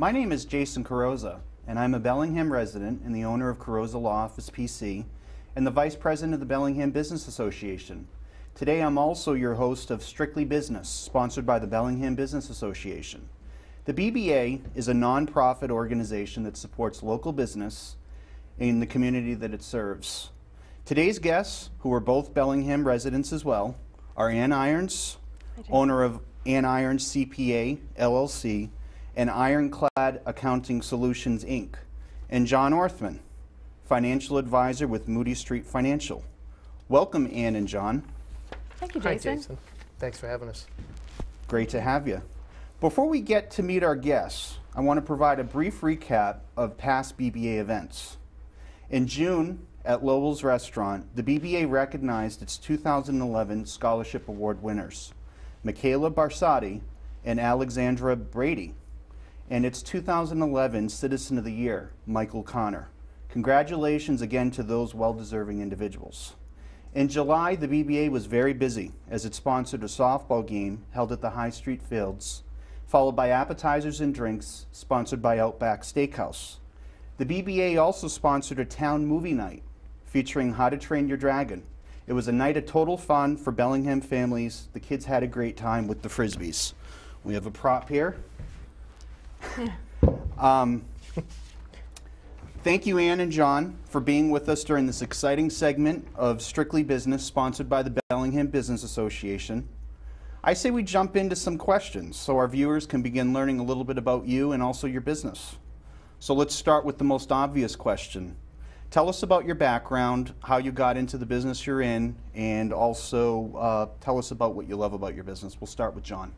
My name is Jason Carrozza, and I'm a Bellingham resident and the owner of Carrozza Law Office PC and the Vice President of the Bellingham Business Association. Today I'm also your host of Strictly Business, sponsored by the Bellingham Business Association. The BBA is a non-profit organization that supports local business in the community that it serves. Today's guests, who are both Bellingham residents as well, are Ann Irons, owner of Ann Irons CPA, LLC, and Ironclad Accounting Solutions, Inc., and John Orthman, financial advisor with Moody Street Financial. Welcome, Ann and John. Thank you, Jason. Hi, Jason. Thanks for having us. Great to have you. Before we get to meet our guests, I want to provide a brief recap of past BBA events. In June, at Lowell's Restaurant, the BBA recognized its 2011 Scholarship Award winners, Michaela Barsotti and Alexandra Brady, and its 2011 Citizen of the Year, Michael Connor. Congratulations again to those well-deserving individuals. In July, the BBA was very busy as it sponsored a softball game held at the High Street Fields, followed by appetizers and drinks sponsored by Outback Steakhouse. The BBA also sponsored a town movie night featuring How to Train Your Dragon. It was a night of total fun for Bellingham families. The kids had a great time with the Frisbees. We have a prop here. Thank you, Ann and John, for being with us during this exciting segment of Strictly Business, sponsored by the Bellingham Business Association. I say we jump into some questions so our viewers can begin learning a little bit about you and also your business. So let's start with the most obvious question. Tell us about your background, how you got into the business you're in, and also tell us about what you love about your business. We'll start with John.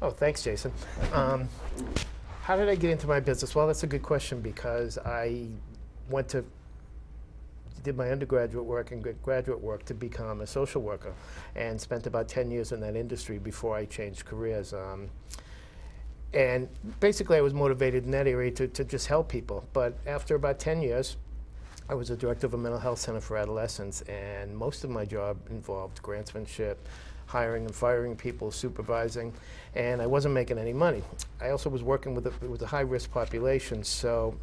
Oh, thanks, Jason. How did I get into my business? Well, that's a good question because I did my undergraduate work and graduate work to become a social worker and spent about 10 years in that industry before I changed careers. And basically I was motivated in that area to just help people. But after about 10 years, I was a director of a mental health center for adolescents, and most of my job involved grantsmanship, hiring and firing people, supervising, and I wasn't making any money. I also was working with a high-risk population, so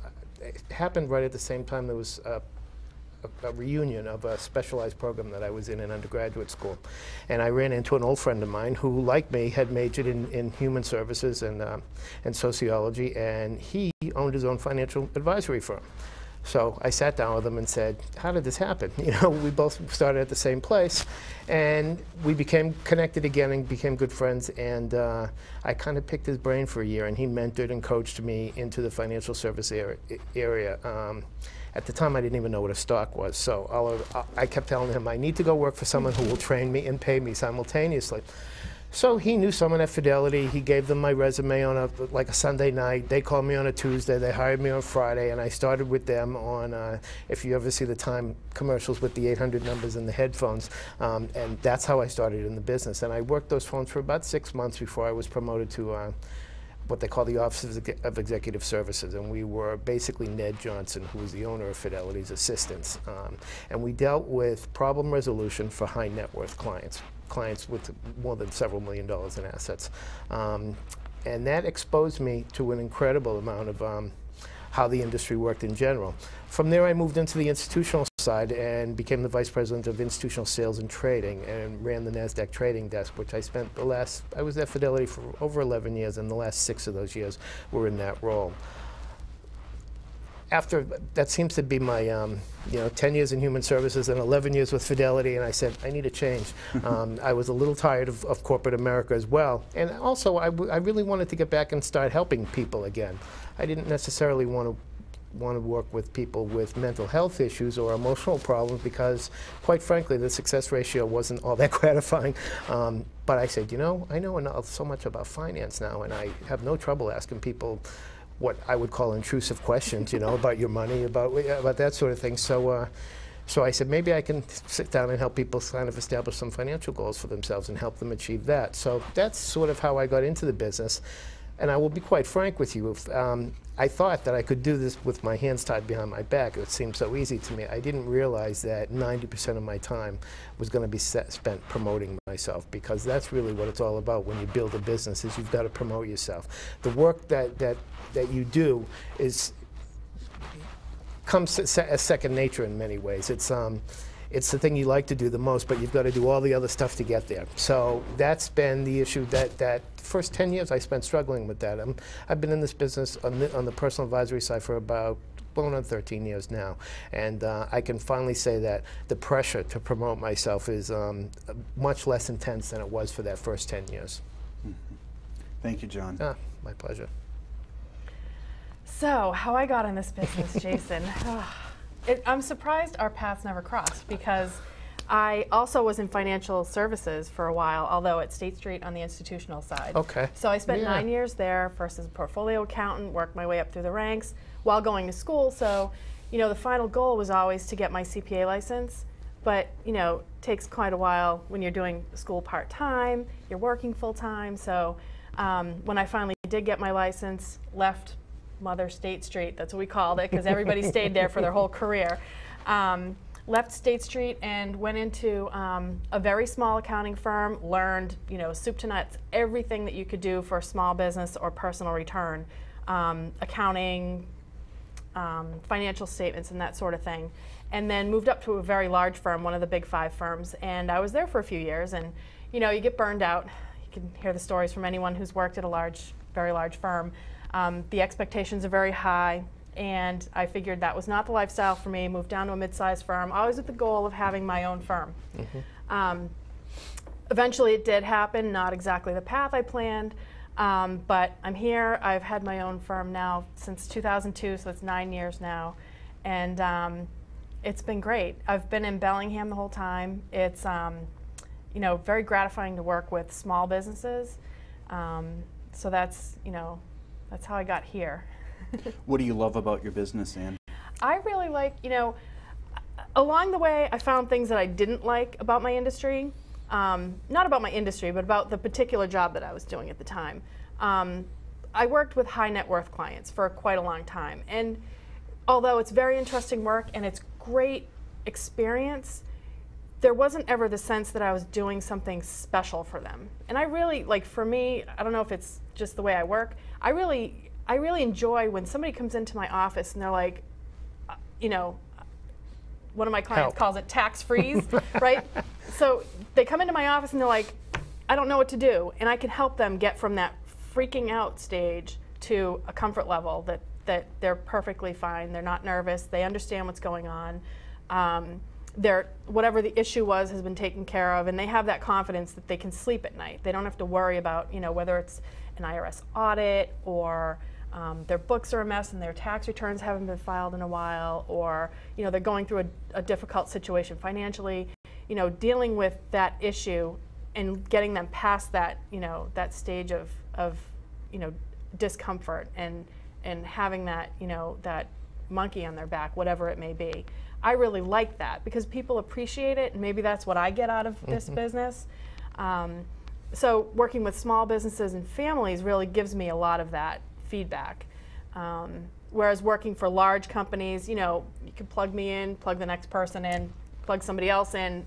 it happened right at the same time there was a reunion of a specialized program that I was in undergraduate school. And I ran into an old friend of mine who, like me, had majored in human services and sociology, and he owned his own financial advisory firm. So I sat down with him and said, how did this happen? You know, we both started at the same place, and we became connected again and became good friends, and I kind of picked his brain for a year, and he mentored and coached me into the financial service area. At the time, I didn't even know what a stock was, so I kept telling him, I need to go work for someone who will train me and pay me simultaneously. So he knew someone at Fidelity. He gave them my resume on a Sunday night. They called me on a Tuesday. They hired me on Friday, and I started with them on, if you ever see the Time commercials with the 800 numbers and the headphones, and that's how I started in the business. And I worked those phones for about 6 months before I was promoted to what they call the Office of Executive Services, and we were basically Ned Johnson, who was the owner of Fidelity's assistants. And we dealt with problem resolution for high net worth clients with more than several $1 million in assets. And that exposed me to an incredible amount of how the industry worked in general. From there, I moved into the institutional side and became the Vice President of Institutional Sales and Trading and ran the NASDAQ trading desk, which I spent I was at Fidelity for over 11 years, and the last 6 of those years were in that role. After, that seems to be my 10 years in human services and 11 years with Fidelity, and I said, I need a change. I was a little tired of corporate America as well, and also I really wanted to get back and start helping people again. I didn't necessarily want to work with people with mental health issues or emotional problems because, quite frankly, the success ratio wasn't all that gratifying. But I said, you know, I know so much about finance now, and I have no trouble asking people what I would call intrusive questions, you know, about your money, about that sort of thing. So I said, maybe I can sit down and help people kind of establish some financial goals for themselves and help them achieve that. So that's sort of how I got into the business. And I will be quite frank with you. If, I thought that I could do this with my hands tied behind my back. It seemed so easy to me. I didn't realize that 90% of my time was going to be spent promoting myself, because that's really what it's all about when you build a business, is you've got to promote yourself. The work that you do comes as second nature in many ways. It's the thing you like to do the most, but you've got to do all the other stuff to get there. So that's been the issue. That first 10 years I spent struggling with that. I've been in this business on the personal advisory side for about going on 13 years now, and I can finally say that the pressure to promote myself is much less intense than it was for that first 10 years. Mm-hmm. Thank you, John. My pleasure. So, how I got in this business, Jason. I'm surprised our paths never crossed, because I also was in financial services for a while, although at State Street on the institutional side. Okay. So I spent 9 years there, first as a portfolio accountant, worked my way up through the ranks while going to school. So, you know, the final goal was always to get my CPA license, but, you know, it takes quite a while when you're doing school part-time, you're working full-time. So when I finally did get my license, left Mother State Street, that's what we called it, because everybody stayed there for their whole career. Left State Street and went into a very small accounting firm, learned, you know, soup to nuts, everything that you could do for a small business or personal return, accounting, financial statements and that sort of thing. And then moved up to a very large firm, one of the big 5 firms, and I was there for a few years, and, you know, you get burned out. You can hear the stories from anyone who's worked at a very large firm. The expectations are very high, and I figured that was not the lifestyle for me. Moved down to a mid-sized firm, always with the goal of having my own firm. Mm-hmm. Eventually it did happen, not exactly the path I planned, but I'm here. I've had my own firm now since 2002, so it's 9 years now, and it's been great. I've been in Bellingham the whole time. It's you know, very gratifying to work with small businesses, so that's, you know, that's how I got here. What do you love about your business, Ann? I really like, you know, along the way I found things that I didn't like about my industry. Not about my industry, but about the particular job that I was doing at the time. I worked with high net worth clients for quite a long time, and although it's very interesting work and it's great experience, there wasn't ever the sense that I was doing something special for them. And I really, like, for me, I don't know if it's just the way I work, I really enjoy when somebody comes into my office and they're like, you know, one of my clients calls it tax freeze, right? So they come into my office and they're like, I don't know what to do. And I can help them get from that freaking out stage to a comfort level that they're perfectly fine, they're not nervous, they understand what's going on. Whatever the issue was has been taken care of, and they have that confidence that they can sleep at night. They don't have to worry about, you know, whether it's an IRS audit, or their books are a mess and their tax returns haven't been filed in a while, or, you know, they're going through a difficult situation financially. You know, dealing with that issue and getting them past that, you know, that stage of you know, discomfort, and having that, you know, that monkey on their back, whatever it may be. I really like that because people appreciate it, and maybe that's what I get out of this business. So working with small businesses and families really gives me a lot of that feedback. Whereas working for large companies, you know, you can plug me in, plug the next person in, plug somebody else in.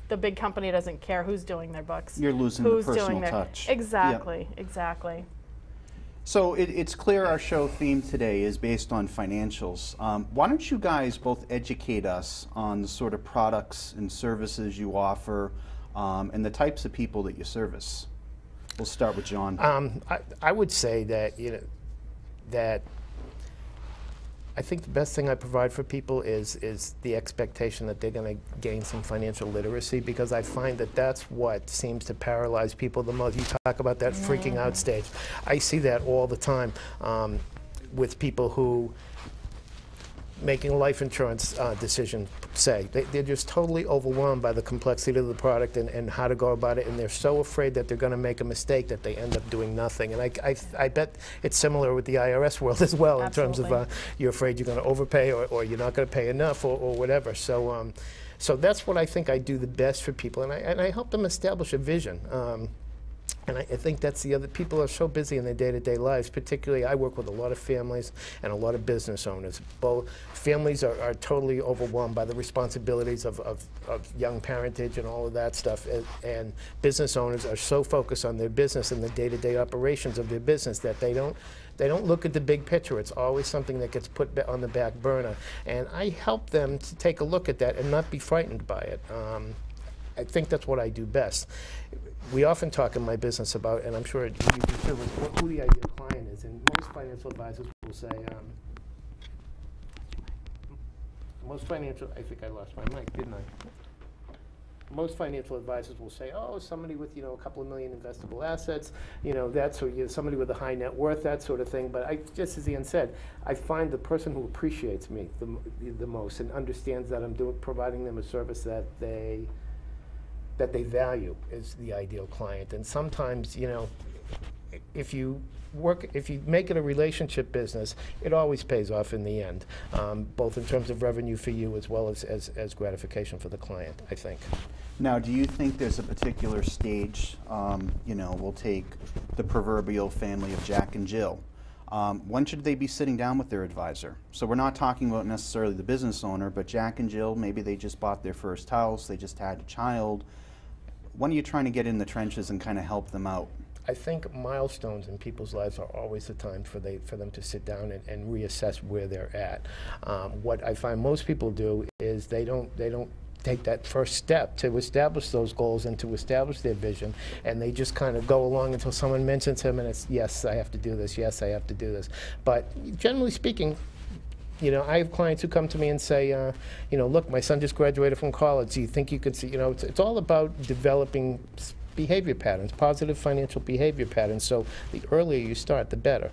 The big company doesn't care who's doing their books. You're losing the personal touch. Exactly, Yep. Exactly. So it's clear our show theme today is based on financials. Why don't you guys both educate us on the sort of products and services you offer, and the types of people that you service? We'll start with John. I would say that, you know, that I think the best thing I provide for people is the expectation that they're going to gain some financial literacy, because I find that that's what seems to paralyze people the most. You talk about that freaking out stage. I see that all the time with people who making a life insurance decision, say. They're just totally overwhelmed by the complexity of the product and how to go about it, and they're so afraid that they're going to make a mistake that they end up doing nothing. And I bet it's similar with the IRS world as well. Absolutely. In terms of you're afraid you're going to overpay, or you're not going to pay enough, or whatever. So, so that's what I think I do the best for people, and I help them establish a vision. And I think that's the other, people are so busy in their day-to-day lives, particularly I work with a lot of families and a lot of business owners. Both families are totally overwhelmed by the responsibilities of young parentage and all of that stuff, and business owners are so focused on their business and the day-to-day operations of their business that they don't look at the big picture. It's always something that gets put on the back burner. And I help them to take a look at that and not be frightened by it. I think that's what I do best. We often talk in my business about, and I'm sure you do too, who the ideal client is. And most financial advisors will say, I think I lost my mic, didn't I? Most financial advisors will say, oh, somebody with, a couple of million investable assets, that sort of, somebody with a high net worth, that sort of thing. But just as Ian said, I find the person who appreciates me the most and understands that I'm providing them a service that they value is the ideal client. And sometimes, if you make it a relationship business, it always pays off in the end, both in terms of revenue for you as well as gratification for the client, I think. Now, do you think there's a particular stage, we'll take the proverbial family of Jack and Jill. When should they be sitting down with their advisor? So we're not talking about necessarily the business owner, but Jack and Jill, maybe they just bought their first house, they just had a child. When are you trying to get in the trenches and kind of help them out? I think milestones in people's lives are always the time for them to sit down and reassess where they're at. What I find most people do is they don't take that first step to establish those goals and to establish their vision, and they just kind of go along until someone mentions him, and it's, yes, I have to do this, yes, I have to do this. But generally speaking, I have clients who come to me and say, look, my son just graduated from college. Do you think you could see, it's all about developing behavior patterns, positive financial behavior patterns. So the earlier you start, the better.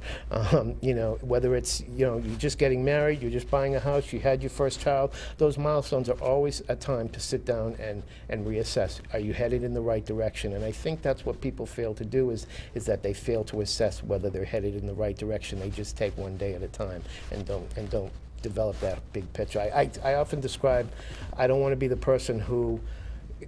Whether it's, you're just getting married, you're just buying a house, you had your first child, those milestones are always a time to sit down and reassess. Are you headed in the right direction? And I think that's what people fail to do is that they fail to assess whether they're headed in the right direction. They just take one day at a time and don't develop that big picture. I often describe, I don't want to be the person who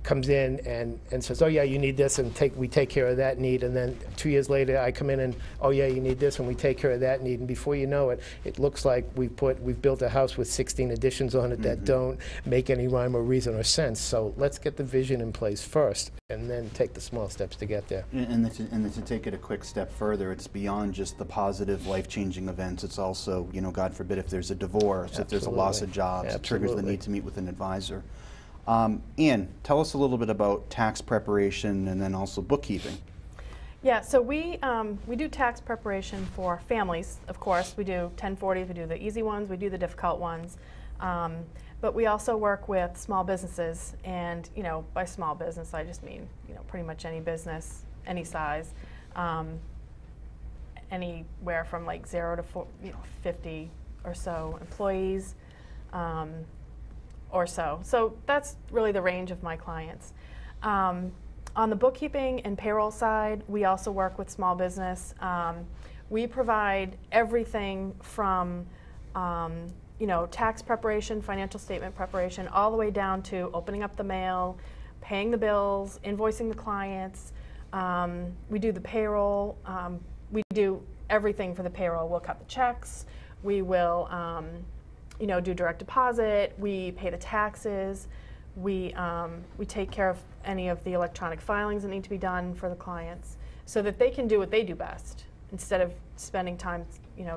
comes in and says, oh yeah, you need this, and we take care of that need, and then 2 years later I come in and, oh yeah, you need this, and we take care of that need, and before you know it, it looks like we've built a house with 16 additions on it that don't make any rhyme or reason or sense. So let's get the vision in place first, and then take the small steps to get there. And to take it a quick step further, it's beyond just the positive, life-changing events. It's also, God forbid, if there's a divorce, if there's a loss of jobs, it triggers the need to meet with an advisor. Ian, tell us a little bit about tax preparation and then also bookkeeping. Yeah, so we do tax preparation for families, of course. We do 1040s, we do the easy ones, we do the difficult ones. But we also work with small businesses, and by small business I just mean pretty much any business, any size, anywhere from like 0 to 50 or so employees. Or so. So that's really the range of my clients. On the bookkeeping and payroll side, we also work with small business. We provide everything from tax preparation, financial statement preparation, all the way down to opening up the mail, paying the bills, invoicing the clients. We do the payroll. We do everything for the payroll. We'll cut the checks. We will do direct deposit, we pay the taxes, we take care of any of the electronic filings that need to be done for the clients so that they can do what they do best instead of spending time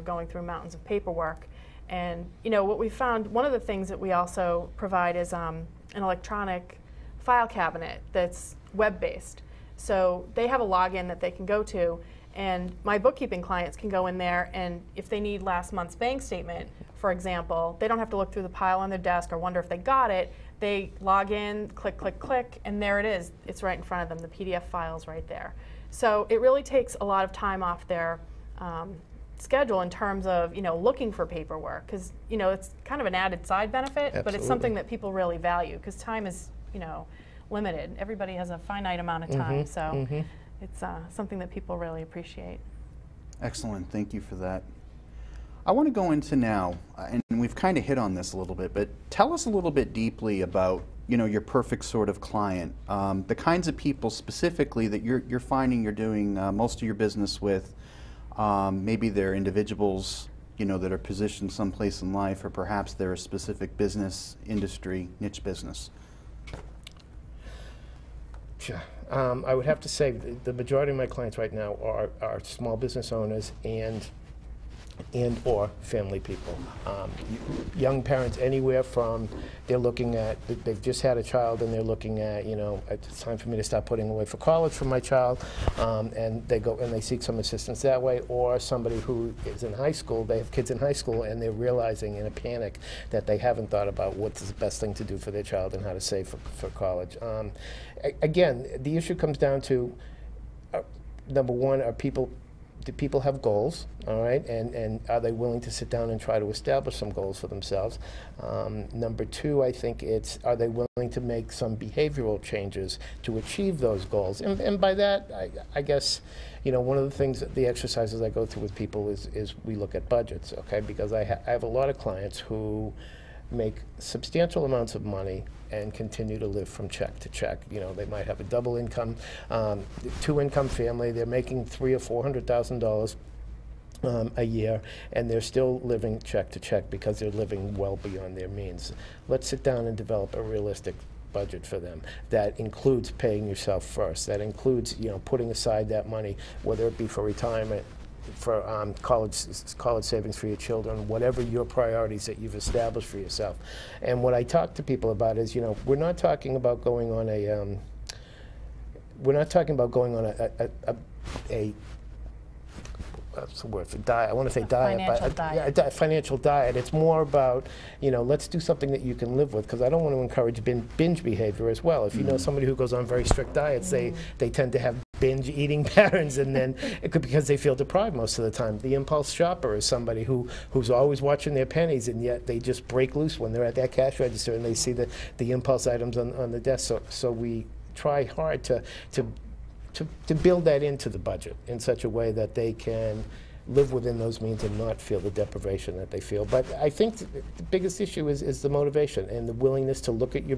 going through mountains of paperwork. And what we found, one of the things that we also provide is an electronic file cabinet that's web-based. So they have a login that they can go to, and my bookkeeping clients can go in there, and if they need last month's bank statement, for example, they don't have to look through the pile on their desk or wonder if they got it. They log in, click, click, click, and there it is. It's right in front of them. The PDF file's right there. So it really takes a lot of time off their schedule in terms of looking for paperwork, because it's kind of an added side benefit. Absolutely. But it's something that people really value because time is limited. Everybody has a finite amount of time, so it's something that people really appreciate. Excellent, thank you for that. I want to go into now, and we've kind of hit on this a little bit, but tell us a little bit deeply about your perfect sort of client, the kinds of people specifically that you're finding you're doing most of your business with, maybe they're individuals, that are positioned someplace in life, or perhaps they're a specific business, industry, niche business. Sure. I would have to say the majority of my clients right now are small business owners and or family people. Young parents anywhere from they're looking at, they've just had a child and they're looking at, it's time for me to start putting away for college for my child, and they go and they seek some assistance that way, or somebody who is in high school, they have kids in high school and they're realizing in a panic that they haven't thought about what's the best thing to do for their child and how to save for college. Again, the issue comes down to, number one, do people have goals, all right, and are they willing to sit down and try to establish some goals for themselves? Number two, I think it's, are they willing to make some behavioral changes to achieve those goals? And by that, I guess, one of the things, the exercises I go through with people is we look at budgets, okay, because I have a lot of clients who make substantial amounts of money and continue to live from check to check. They might have a double income, two-income family. They're making $300,000 or $400,000 a year, and they're still living check to check because they're living well beyond their means. Let's sit down and develop a realistic budget for them that includes paying yourself first. That includes, putting aside that money, whether it be for retirement, for college savings for your children, whatever your priorities that you've established for yourself. And what I talk to people about is, we're not talking about going on a what's the word for diet? I want to say diet, but financial diet. It's more about, let's do something that you can live with, because I don't want to encourage binge behavior as well. If you know somebody who goes on very strict diets, they tend to have binge eating patterns, and then it could because they feel deprived most of the time. The impulse shopper is somebody who's always watching their pennies, and yet they just break loose when they're at that cash register and they see the impulse items on the desk. So we try hard to build that into the budget in such a way that they can live within those means and not feel the deprivation that they feel. But I think the biggest issue is the motivation and the willingness to look at your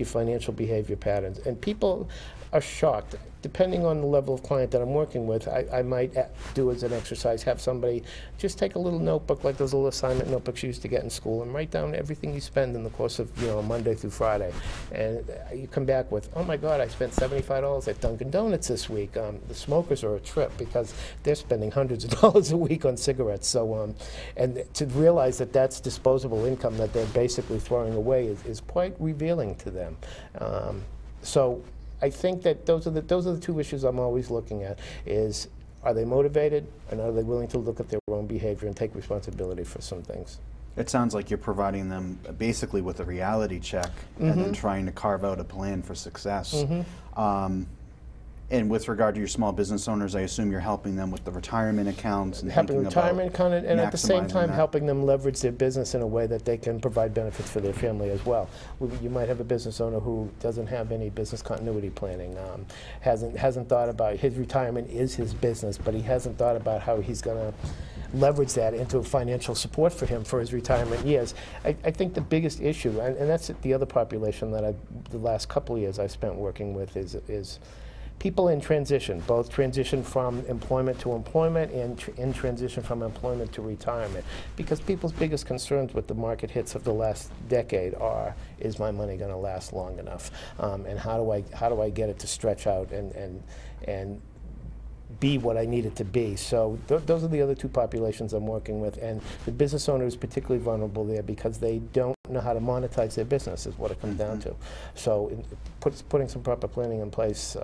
financial behavior patterns. And people are shocked. Depending on the level of client that I'm working with, I might do as an exercise, have somebody just take a little notebook, like those little assignment notebooks you used to get in school, and write down everything you spend in the course of Monday through Friday. And you come back with, oh my God, I spent $75 at Dunkin' Donuts this week. The smokers are a trip because they're spending hundreds of dollars a week on cigarettes. So, and to realize that that's disposable income that they're basically throwing away is quite revealing to them. So I think that those are the two issues I'm always looking at: is, are they motivated, and are they willing to look at their own behavior and take responsibility for some things? It sounds like you're providing them basically with a reality check and then trying to carve out a plan for success. And with regard to your small business owners, I assume you're helping them with the retirement accounts and helping retirement account, and at the same time helping them leverage their business in a way that they can provide benefits for their family as well. You might have a business owner who doesn't have any business continuity planning, hasn't thought about his retirement is his business, but he hasn't thought about how he's going to leverage that into financial support for him for his retirement years. I think the biggest issue, and that's the other population that the last couple of years I've spent working with, is people in transition, both transition from employment to employment and in transition from employment to retirement. Because people's biggest concerns with the market hits of the last decade are, is my money going to last long enough? And how do I get it to stretch out and be what I need it to be? So those are the other two populations I'm working with, and the business owner is particularly vulnerable there because they don't know how to monetize their business, is what it comes down to. So putting some proper planning in place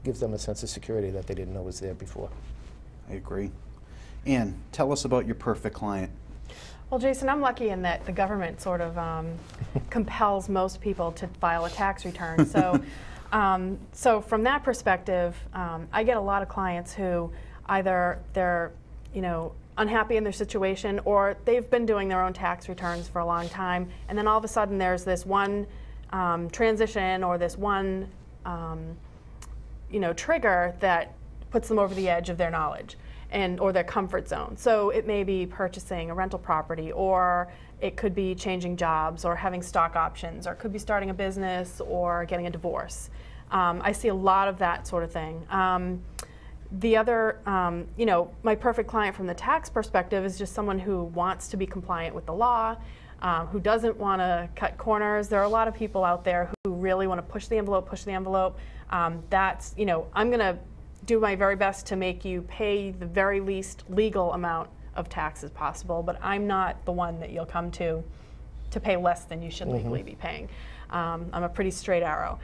gives them a sense of security that they didn't know was there before. I agree. Ann, tell us about your perfect client. Well, Jason, I'm lucky in that the government sort of compels most people to file a tax return. So. So from that perspective, I get a lot of clients who either they're, unhappy in their situation, or they've been doing their own tax returns for a long time, and then all of a sudden there's this one transition or this one, trigger that puts them over the edge of their knowledge. or their comfort zone. So it may be purchasing a rental property, or it could be changing jobs, or having stock options, or it could be starting a business or getting a divorce. I see a lot of that sort of thing. The other, my perfect client from the tax perspective is just someone who wants to be compliant with the law, who doesn't want to cut corners. There are a lot of people out there who really want to push the envelope. I'm going to do my very best to make you pay the very least legal amount of taxes possible, but I'm not the one that you'll come to pay less than you should legally be paying. I'm a pretty straight arrow.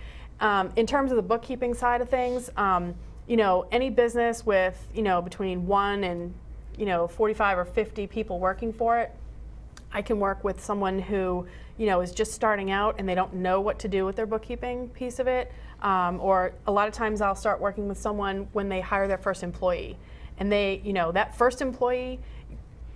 In terms of the bookkeeping side of things, any business with, between 1 and, 45 or 50 people working for it, I can work with someone who, is just starting out and they don't know what to do with their bookkeeping piece of it. Or a lot of times I'll start working with someone when they hire their first employee. And they, that first employee,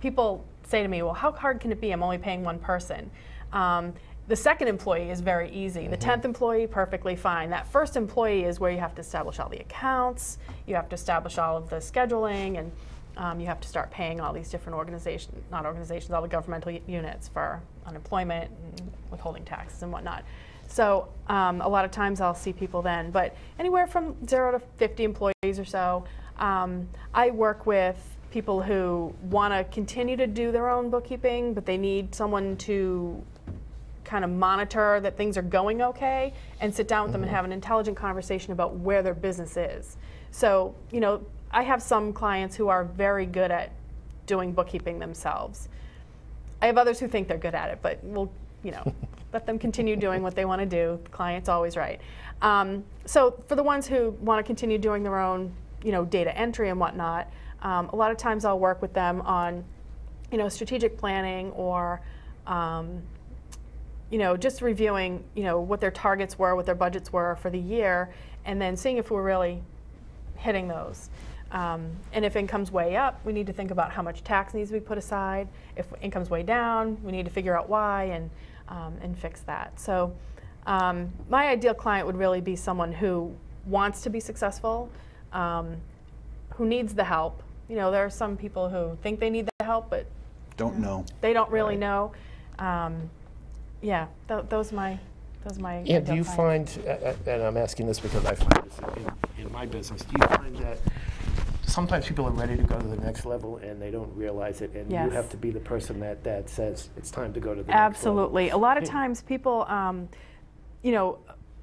people say to me, well, how hard can it be? I'm only paying one person. The second employee is very easy. The 10th employee, perfectly fine. That first employee is where you have to establish all the accounts, you have to establish all of the scheduling, and you have to start paying all these different all the governmental units for unemployment and withholding taxes and whatnot. So a lot of times I'll see people then, but anywhere from 0 to 50 employees or so. I work with people who want to continue to do their own bookkeeping, but they need someone to kind of monitor that things are going okay and sit down with them and have an intelligent conversation about where their business is. So, I have some clients who are very good at doing bookkeeping themselves. I have others who think they're good at it, but we'll, let them continue doing what they want to do. The client's always right. So for the ones who want to continue doing their own, data entry and whatnot, a lot of times I'll work with them on, strategic planning or just reviewing, what their targets were, what their budgets were for the year, and then seeing if we're really hitting those. And if income's way up, we need to think about how much tax needs to be put aside. If income's way down, we need to figure out why and fix that. So my ideal client would really be someone who wants to be successful, who needs the help. There are some people who think they need the help, but don't know. They don't really know. Those are my Yeah, do you find, and I'm asking this because I find this in my business, do you find that sometimes people are ready to go to the next level and they don't realize it, and you have to be the person that says it's time to go to the next level? Absolutely. A lot of times people, a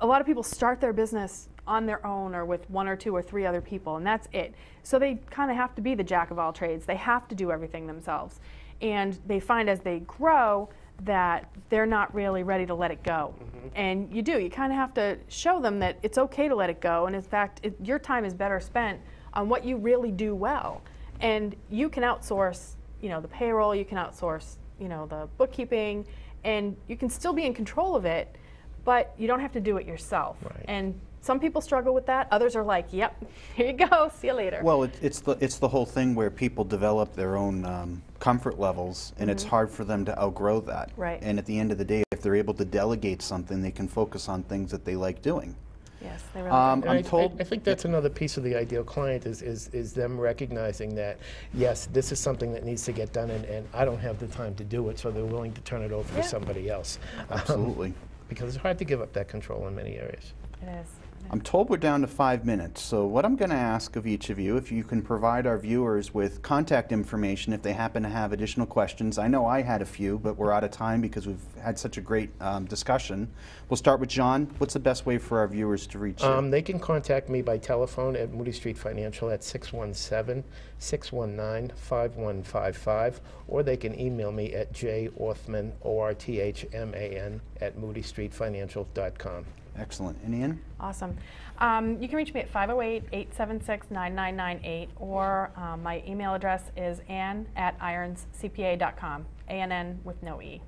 lot of people start their business on their own or with 1 or 2 or 3 other people, and that's it. So they kind of have to be the jack of all trades. They have to do everything themselves. And they find as they grow that they're not really ready to let it go. And you kind of have to show them that it's okay to let it go, and in fact, your time is better spent on what you really do well. And you can outsource, the payroll, you can outsource, the bookkeeping, and you can still be in control of it, but you don't have to do it yourself. Right. And some people struggle with that. Others are like, yep, here you go, see you later. Well, it's the whole thing where people develop their own comfort levels, and it's hard for them to outgrow that. Right. And at the end of the day, if they're able to delegate something, they can focus on things that they like doing. Yes, they really do. I'm told. I think that's another piece of the ideal client is them recognizing that, yes, this is something that needs to get done, and I don't have the time to do it, so they're willing to turn it over to somebody else. Absolutely. Because it's hard to give up that control in many areas. It is. I'm told we're down to 5 minutes, so what I'm going to ask of each of you, if you can provide our viewers with contact information if they happen to have additional questions. I know I had a few, but we're out of time because we've had such a great discussion. We'll start with John. What's the best way for our viewers to reach you? They can contact me by telephone at Moody Street Financial at 617-619-5155, or they can email me at jorthman, O-R-T-H-M-A-N, at moodystreetfinancial.com. Excellent. And Ian? Awesome. You can reach me at 508-876-9998, or my email address is ann@ironscpa.com, ANN with no E.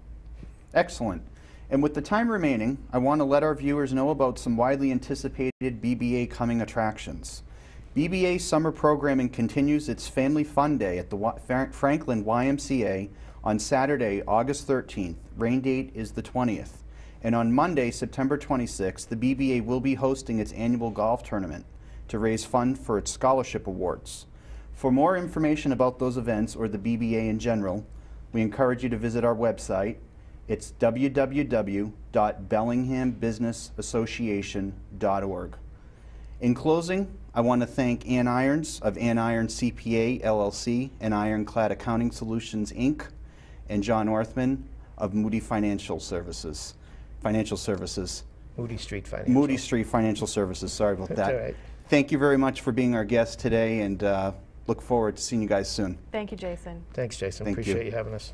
Excellent. And with the time remaining, I want to let our viewers know about some widely anticipated BBA coming attractions. BBA summer programming continues its Family Fun Day at the Franklin YMCA on Saturday, August 13th. Rain date is the 20th. And on Monday, September 26th, the BBA will be hosting its annual golf tournament to raise funds for its scholarship awards. For more information about those events or the BBA in general, we encourage you to visit our website. It's www.bellinghambusinessassociation.org. In closing, I want to thank Ann Irons of Ann Irons CPA LLC and Ironclad Accounting Solutions Inc. and John Orthman of Moody Financial Services. Moody Street Financial. Moody Street Financial Services. Sorry about that. That's all right. Thank you very much for being our guest today, and look forward to seeing you guys soon. Thank you, Jason. Thanks, Jason. Thank you. Appreciate you having us.